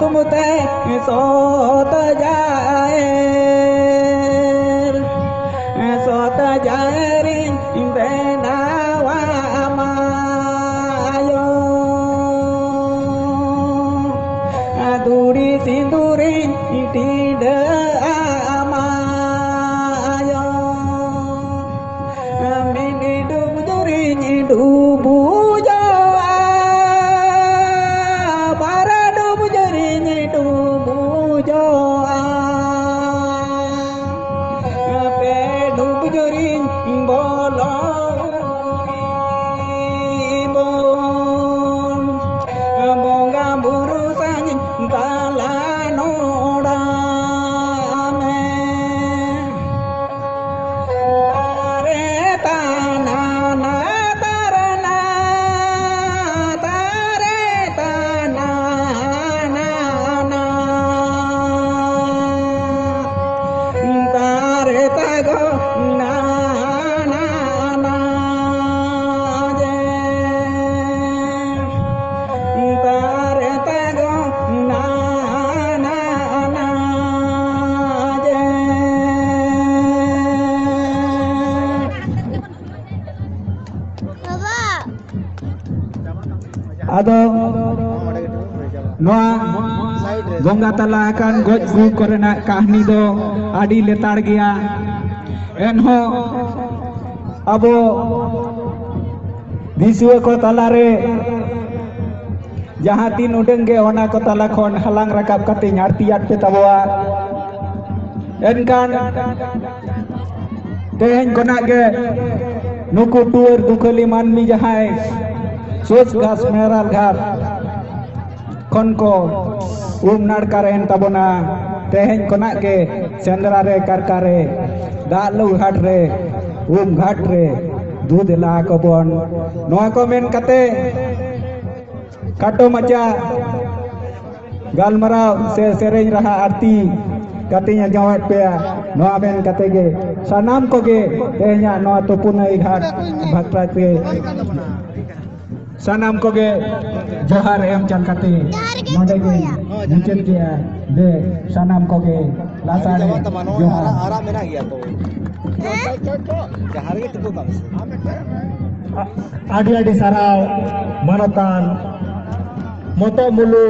तुमते सोत जाए रिन बेनावा मायो दूरी सिंदूरिन टीड amayo mini dubu jawa para dubu jarinya dubu jawa pe dubu jarin bolo ibon bonga buru sanyi kala noda ado noa gonga tala akan goj gu korena kahni do adi letar gaya enho abo disua ko talare jahan tin udeng ge ona ko tala khon halang rakap kate nyartiat pe taboa enkan teheng kona ge nuku tuer dukali manmi jahai सोच घास मेरा घर खन को नाड़कारेन तबना तेहें कोना के सेंद्रा रे कारकारे दालू घाट रे घाट रे दूध ला कबन नोआ को मेन कते काटो मचा गालमराव से सेरेñ रहा आरती कतिnya jawat पे नोआ मेन कते गे सनाम को गे तेहnya नोआ तुपुनई घाट भक्ता पे sanam koge johar em chan kate node ge muncul dia de sanam koge lasare johar ara mena gaya to johar ge tepu kam adi sarau manotan moto mulu